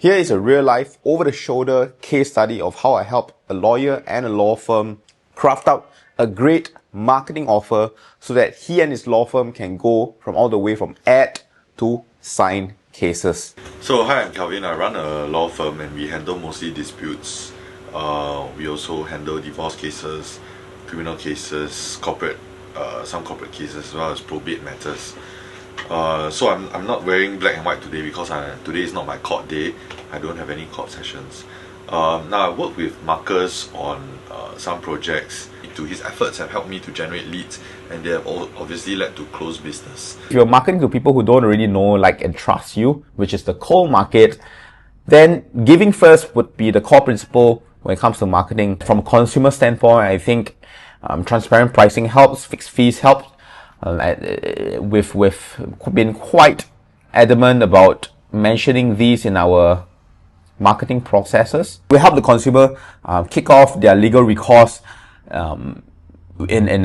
Here is a real-life, over-the-shoulder case study of how I helped a lawyer and a law firm craft out a great marketing offer so that he and his law firm can go from all the way from ad to sign cases. So hi, I'm Kelvin. I run a law firm and we handle mostly disputes. We also handle divorce cases, criminal cases, some corporate cases, as well as probate matters. So I'm not wearing black and white today because today is not my court day. I don't have any court sessions. Now I work with Marcus on some projects. His efforts have helped me to generate leads, and they have obviously led to closed business. If you're marketing to people who don't really know, like, and trust you, which is the cold market, then giving first would be the core principle when it comes to marketing. From a consumer standpoint, I think transparent pricing helps, fixed fees help. We've been quite adamant about mentioning these in our marketing processes. We help the consumer kick off their legal recourse in an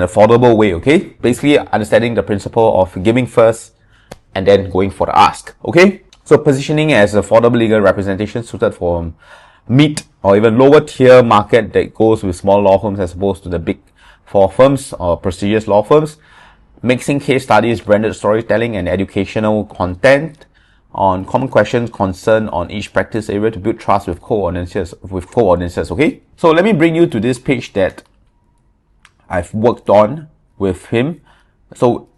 affordable way, okay? Basically understanding the principle of giving first and then going for the ask, okay? So positioning as affordable legal representation suited for mid or even lower tier market that goes with small law firms as opposed to the big four firms or prestigious law firms. Mixing case studies, branded storytelling and educational content on common questions concerned on each practice area to build trust with co-audiences, okay? So let me bring you to this page that I've worked on with him. So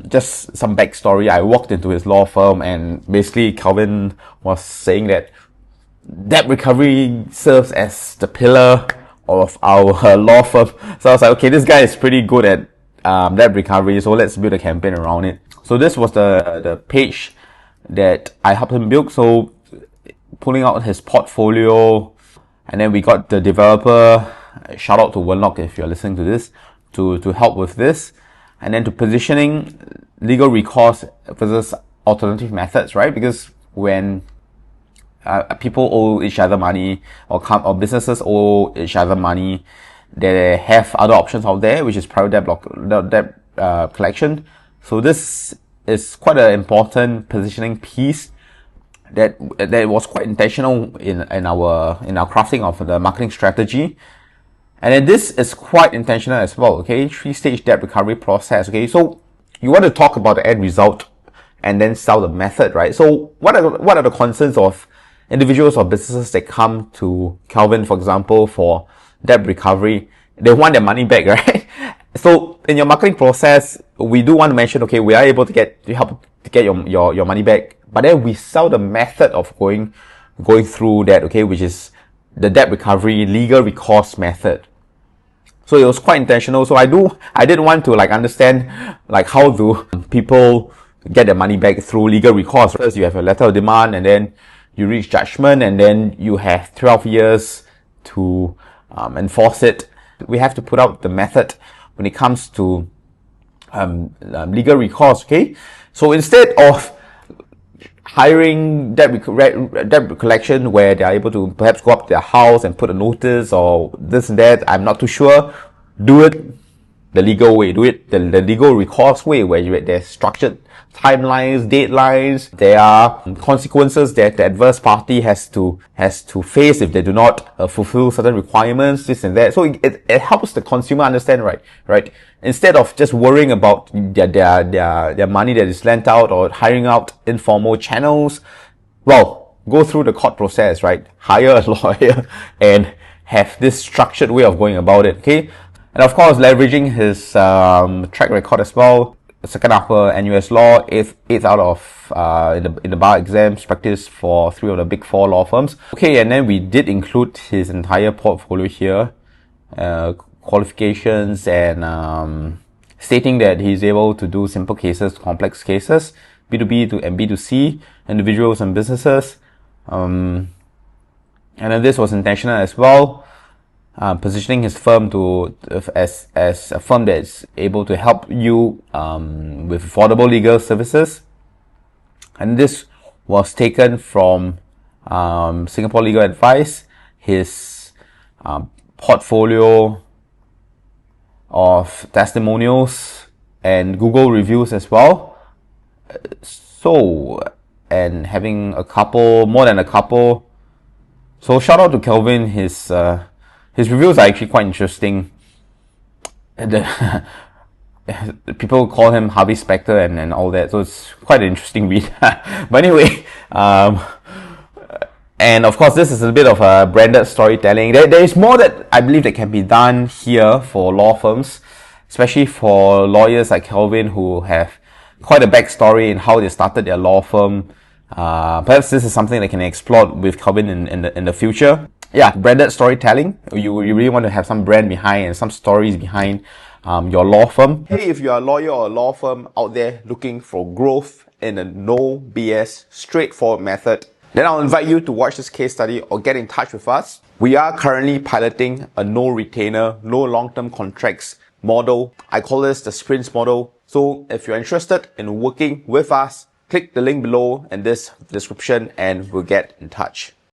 just some backstory. I walked into his law firm and basically Calvin was saying that debt recovery serves as the pillar of our law firm. So I was like, okay, this guy is pretty good at debt recovery, so let's build a campaign around it. So this was the page that I helped him build. So pulling out his portfolio, and then we got the developer, shout out to Wenlock if you're listening to this, to help with this, and then to positioning legal recourse versus alternative methods, right? Because when people owe each other money, or businesses owe each other money, they have other options out there, which is private debt collection. So this is quite an important positioning piece that was quite intentional in our crafting of the marketing strategy. And then this is quite intentional as well, okay? 3-stage debt recovery process, okay? So you want to talk about the end result and then sell the method, right? So what are the concerns of individuals or businesses that come to Calvin, for example, for debt recovery? They want their money back, right? So in your marketing process, we do want to mention, okay, we are able to help to get your money back, but then we sell the method of going through that, okay, which is the debt recovery legal recourse method. So it was quite intentional. So I did want to understand how do people get their money back through legal recourse. First, you have a letter of demand, and then you reach judgment, and then you have 12 years to enforce it. We have to put out the method when it comes to legal recourse, okay? So instead of hiring debt collection where they are able to perhaps go up to their house and put a notice or this and that, I'm not too sure, do it the legal way, do it the legal recourse way, where there's structured timelines, deadlines, there are consequences that the adverse party has to face if they do not fulfill certain requirements, this and that. So it helps the consumer understand, right? Instead of just worrying about their money that is lent out or hiring out informal channels, well, go through the court process, right? Hire a lawyer and have this structured way of going about it, okay? And of course, leveraging his track record as well. Second upper NUS law, 8th out of in the bar exams, practice for 3 of the big 4 law firms. Okay, and then we did include his entire portfolio here, qualifications and stating that he's able to do simple cases, complex cases, B2B and B2C, individuals and businesses. And then this was intentional as well. Positioning his firm as a firm that's able to help you with affordable legal services, and this was taken from Singapore Legal Advice, his portfolio of testimonials and Google reviews as well. So and having a couple, more than a couple. So shout out to Kelvin. His reviews are actually quite interesting. People call him Harvey Specter and all that, so it's quite an interesting read. But anyway, and of course, this is a bit of a branded storytelling. There is more that I believe that can be done here for law firms, especially for lawyers like Kelvin who have quite a backstory in how they started their law firm. Perhaps this is something that can explore with Kelvin in the future. Yeah, branded storytelling. You really want to have some brand behind and some stories behind your law firm. Hey, if you are a lawyer or a law firm out there looking for growth in a no BS, straightforward method, then I'll invite you to watch this case study or get in touch with us. We are currently piloting a no retainer, no long-term contracts model. I call this the sprints model. So if you're interested in working with us, click the link below in this description and we'll get in touch.